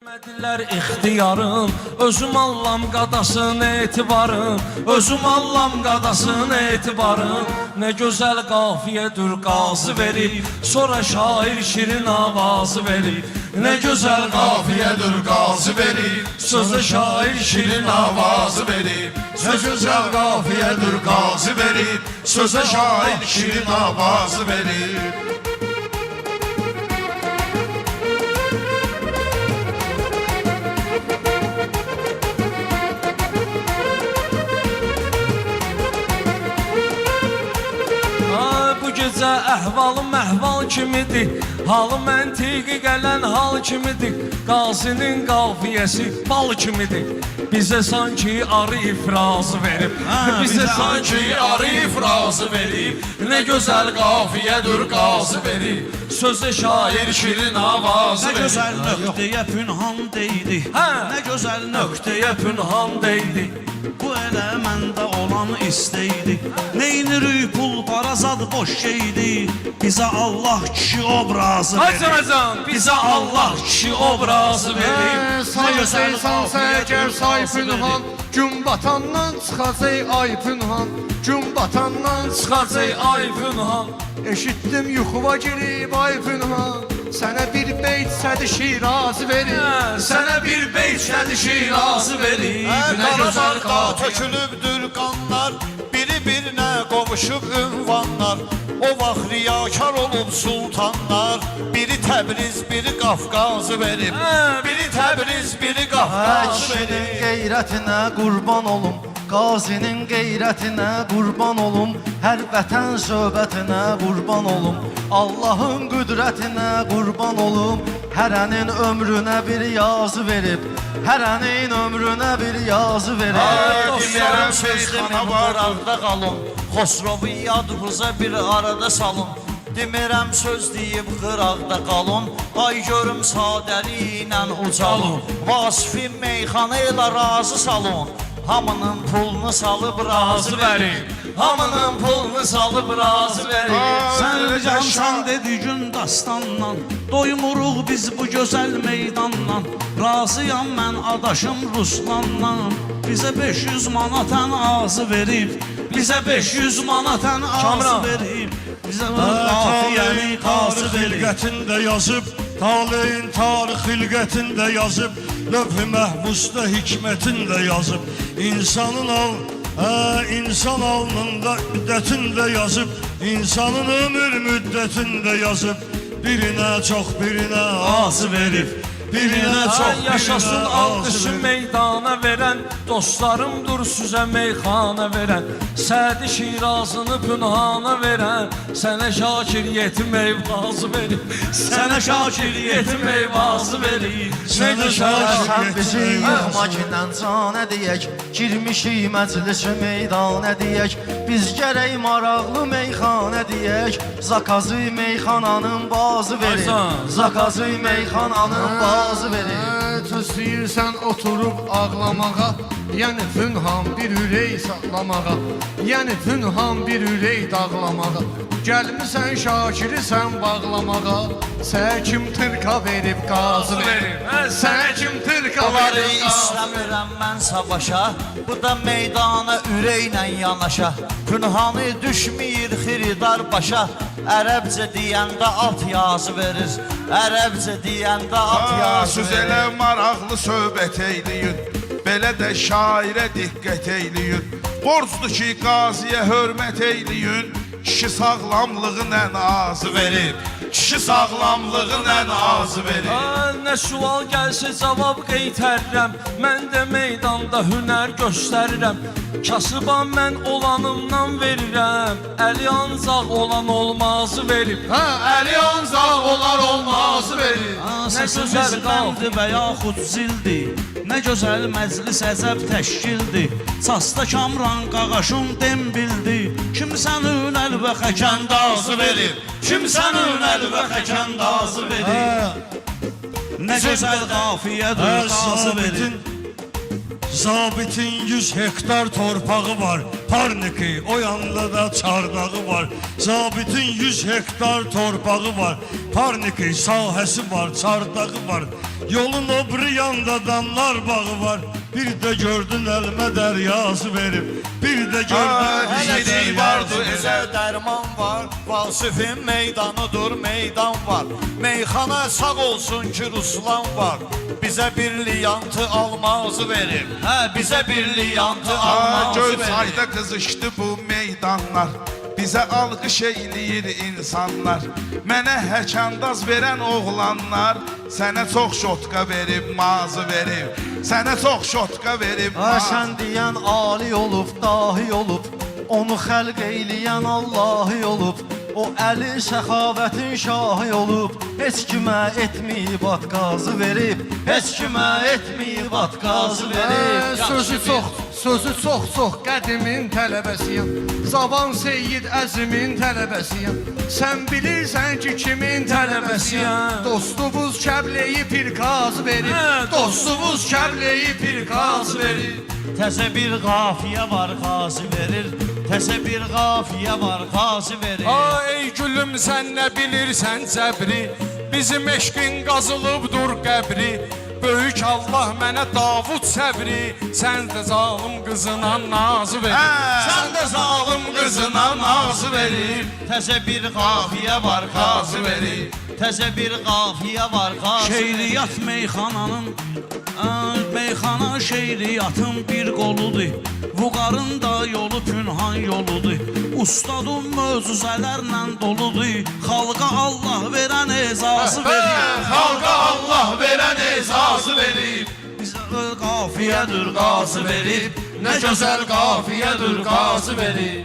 Vermədilər ixtiyarım, özüm allam qadasın etibarım, özüm allam qadasın etibarım. Nə gözəl qafiyədir qazı verib, sonra şair şirin avazı verib. Nə gözəl qafiyədir qazı verib, sözə şair şirin avazı verib. Nə gözəl qafiyədir qazı verib, sözə şair şirin avazı verib. Gecə əhvalım əhval kimidir, halı məntiqi gələn hal kimidir. Qazinin qafiyəsi bal kimidir, bizə sanki arı ifrazı verib. Bizə sanki arı ifrazı verib, nə gözəl qafiyədir qazı verib. Sözə şair şirin avazı verib. Nə gözəl nöqtəyə pünhan deydi, nə gözəl nöqtəyə pünhan deydi. Bu elə məndə olan istəydi. Neynirik pul para zad boş şeydi. Bizə Allah kişi obrazı verir. Bizə Allah kişi obrazı verir. Sayırsan səyəcər say pünhan, gün batandan çıxacaq ay pünhan, gün batandan çıxacaq ay pünhan. Eşitdim yuxuva girib ay pünhan, sənə bir beyt sədi şirazı verir. Sənə bir beyt sədi şirazı verir. Qarabağda tökülübdür qanlar, biri-birinə qovuşub ünvanlar. O vaxt riyakar olub sultanlar, biri Təbriz, biri Qafqazı verib. Biri Təbriz, biri Qafqazı verib. Qeyrətinə qurban olum, qazinin qeyrətinə qurban olum, hər vətən söhbətinə qurban olum, Allahın qüdrətinə qurban olum. Hərənin ömrünə bir yazı verib, hərənin ömrünə bir yazı verib. Dinlərəm şeyxana var arda qalın, Xosrovu yadınıza bir arada salın. Demirəm söz deyib qıraqda qalın, ay görüm sadəli ilə ucalın. Vasifin meyxana ilə razı salın, hamının pulunu salıb razı verin. Hamının pulunu salıb razı verin. Sən cansan dedi gün dastanla, doymuruq biz bu gözəl meydanla. Razıyam mən adaşım Ruslanla, bizə 500 manat ən azı verib. Bizə 500 manat ən azı verib. Bizə qafiyəni qazı verib. Xilqətində yazıb, taleyin tarix xilqətində yazıb, lövh-i məhbusda hikmətində yazıb. İnsan alnında müddətində yazıb, insanın ömür müddətində yazıb. Birinə çox, birinə azı verib, birinə çox, yaşasın birinə alqışı meydana verən, dostlarımdır sizə meyxana verən, Sədi şirazını pünhana verən, sənə şakir yetim eyvazı verib. Sənə şakir yetim eyvazı verib. Sən bizi yığma kindən canə deyək, girmişik məclisi meydanə deyək. Biz gərək maraqlı meyxanə deyək, zakazı meyxananın bazı verir, zakazı meyxananın bazı verir. Tüstəyirsən oturub ağlamağa, yəni pünhan bir ürək saxlamağa, yəni pünhan bir ürək dağlamağa. Gəlmisən Şakiri sən bağlamağa, sənə kim tırqa verib qazı verib. Sənə kim tırqa Onları verib qazı. istəmirəm mən savaşa, bu da meydana ürəklə yanaşa. Pünhanı düşməyir xiridar başa, ərəbcə deyəndə at yazı verir. Ərəbcə deyəndə at yazı Söz verir. elə maraqlı söhbət eyləyin, belə də şairə diqqət eyləyin. Borcdur ki, qaziyə hörmət eyləyin, kişi sağlamlığın ən azı verib. Kişi sağlamlığın ən azı verib. Nə sual gəlsə cavab qeytərrəm, mən də meydanda hünər göstərirəm. Kasıba mən olanımdan verirəm, əli ancaq olan olmazı verib. Əli ancaq olar olmazı verir. Səsimiz bəndi və yaxud zildi, nə gözəl məclis əzəb təşkildi. Çasta Kamran qaqaşım dem bildi, kimsənin əl və xəkəndazı verir. Kimsənin əl və xəkəndazı verir. Nə gözəl qafiyədir qazı verir. Zabitin 100 hektar torpağı var, Parniki, o yanda da çardağı var. Zabitin 100 hektar torpağı var. Parniki sahəsi var, çardağı var. Yolun o biri yanda damlar bağı var. Bir de gördün elmə dəryası verib. Bir de gördün Hələ elmə ki vardı dəryası bizə verib. dərman var. Vasifin meydanıdır meydan var. Meyxana sağ olsun ki Ruslan var. Bizə bir liyantı almazı verib. Hə, bizə bir liyantı almazı Göl verib. çayda qızışdı bu meydanlar. Bizə alqış eyləyir insanlar. Mənə həkəndaz verən oğlanlar. Sənə çox şotka verib, mazı verib. Sənə çox şotka verib, Ha mazı. sən deyən ali olub, dahi olub, onu xəlq eyləyən Allahı olub. O əli səxavətin şahı olub, heç kimə etməyib atqazı verib, heç kimə etməyib atqazı verib. Sözü çox qədimin tələbəsiyəm. Zaban Seyyid Əzimin tələbəsiyəm. Sən bilirsən ki kimin tələbəsiyəm. Dostumuz Kəbləyi Pirqaz verib. Dostumuz Kəbləyi Pirqaz verib. Təzə bir qafiyə var qazi verir. Təzə bir qafiyə var qazi verir. Ey gülüm sən nə bilirsən cəbri, bizim eşqin qazılıbdır qəbri. Böyük Allah mənə Davud səbri, sən də zalım qızına nazı verir. Sən də zalım qızına nazı verir. Təzə bir qafiyə var qazi verir. Təzə bir qafiyə var qazi verir. Şeiriyyat meyxananın Meyxana şeiriyyatın bir qoludur. Vüqarın da yolu pünhan yoludur. Ustadın mövzuzələrlə doludur. Xalqa Allah verən ezası verir. Xalqa Allah verən ezazı verir. Bizə qafiyədir qazı verib. Nə gözəl qafiyədir qazı verir.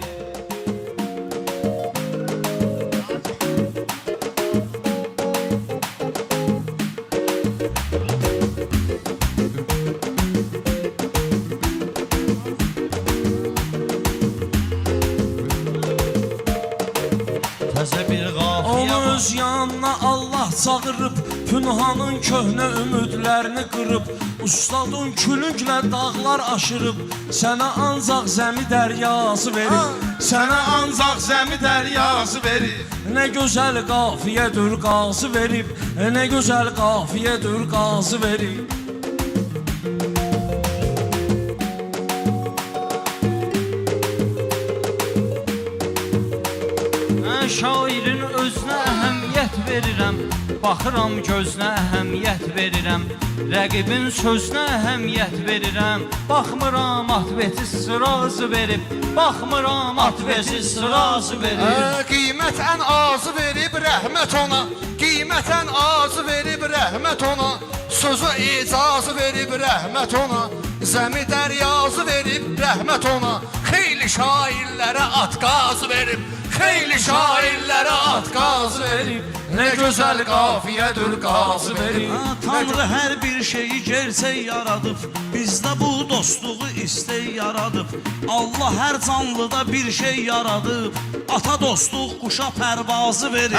Təzə bir qafiyə Onu var. öz yanına Allah çağırıb, Pünhanın köhnə ümidlərini qırıb, Ustadın külünglə dağlar aşırıb, Sənə ancaq zəmi dəryası verib, Sənə ancaq zəmi dəryası verib. Nə gözəl qafiyədir qazı verib, Nə gözəl qafiyədir qazı verib. Şairin özünə əhəmiyyət verirəm, baxıram gözünə əhəmiyyət verirəm, rəqibin sözünə əhəmiyyət verirəm, baxmıram atbeti sırazı verib, baxmıram atbeti sırazı verib. Qiymətən azı verib rəhmət ona. Qiymətən azı verib rəhmət ona. Sözü icazı verib rəhmət ona. Zəmi dəryazı verib rəhmət ona. Xeyli şairlərə atqaz verib. Xeyli şairlərə atqaz verib. Nə gözəl qafiyədir qazı verib. Tanrı hər bir şeyi gerçək yaradıb. Bizdə bu dostluğu istək yaradıb. Allah hər canlıda bir şey yaradıb. Ata dostluq quşa pərvazı verib.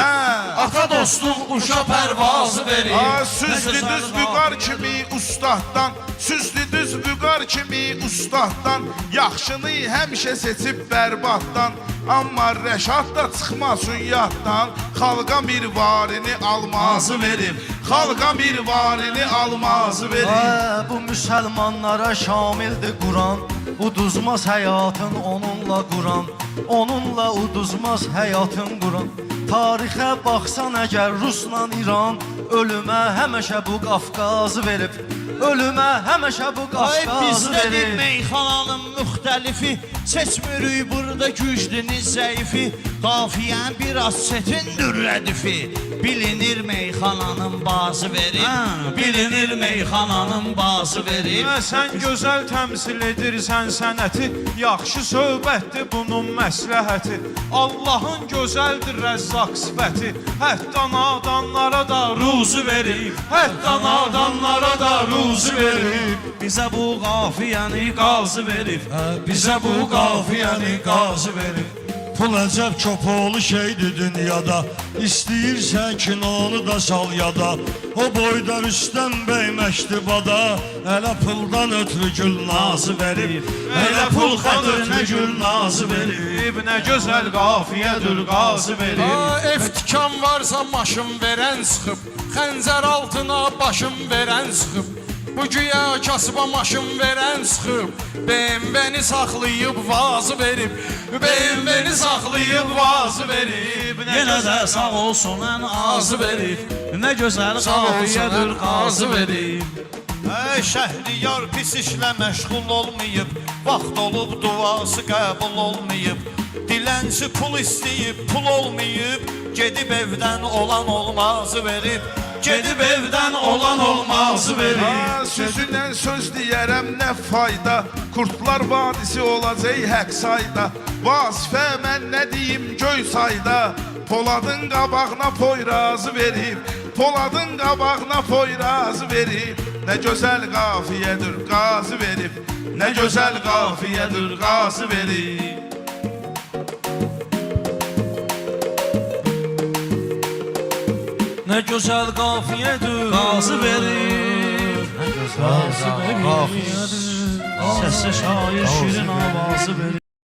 Ata dostluq quşa pərvazı verir. Süzdü düz vüqar kimi ustaddan, süzdü düz vüqar kimi ustaddan, yaxşını həmişə seçib bərbaddan, amma rəşad da çıxmasın yaddan, xalqa bir varini almazı verib, xalqa bir varini almazı verib. Ha bu müsəlmanlara şamildir Quran, uduzmaz həyatın onunla Quran, onunla uduzmaz həyatın Quran. Tarixə baxsan əgər Rusla İran, ölümə həmişə bu Qafqazı verib, ölümə həmişə bu Ay Qafqazı bizdədir verib. meyxananın müxtəlifi, seçmirik burada güclünü zəifi, qafiyən biraz çətindir rədifi. Bilinir meyxananın bazı verib, bilinir meyxananın bazı verib. Sən gözəl təmsil edirsən sənəti, yaxşı söhbətdir bunun məsləhəti. Allahın gözəldir rəzzaq sifəti, hətta nadanlara da ruzu verib, hətta nadanlara da ruzu verib. Bizə bu qafiyəni qazı verib. Bizə bu qafiyəni qazı verir. Pul əcəb köpoğlu şeydir dünyada. İstəyirsən kinonu da sal yada. O boyda Rüstəm bəy məktubada elə puldan ötürü gül nazı verib. Elə pul xətrinə gül nazı verib. Nə gözəl qafiyədir qazı verib. Eftikan varsa maşın verən sıxıb, xəncər altına başım verən sıxıb. Bu güya kasıba maşın verən sıxıb, BMW-ni saxlayıb vazı verib, BMW-ni saxlayıb vazı verib. Yenə də sağ olsun ən azı verib. Nə gözəl qafiyədir qazı verib. Şəhriyar pis işlə məşğul olmayıb, vaxt olub duası qəbul olmayıb. Dilənçi pul istəyib, pul olmayıb, gedib evdən olan olmazı verib. Gedib evdən olan olmazı verib. Sözündən söz deyərəm nə fayda, Kurtlar vadisi olacaq həq sayda. Vasifə mən nə deyim göy sayda, Poladın qabağına poyrazı verib, Poladın qabağına poyrazı verib. Nə gözəl qafiyədir qazı verib, nə gözəl qafiyədir qazı verib. Nə gözəl qafiyədir Qazı verib. Nə gözəl qafiyədir. Səsə şair şirin avazı verib.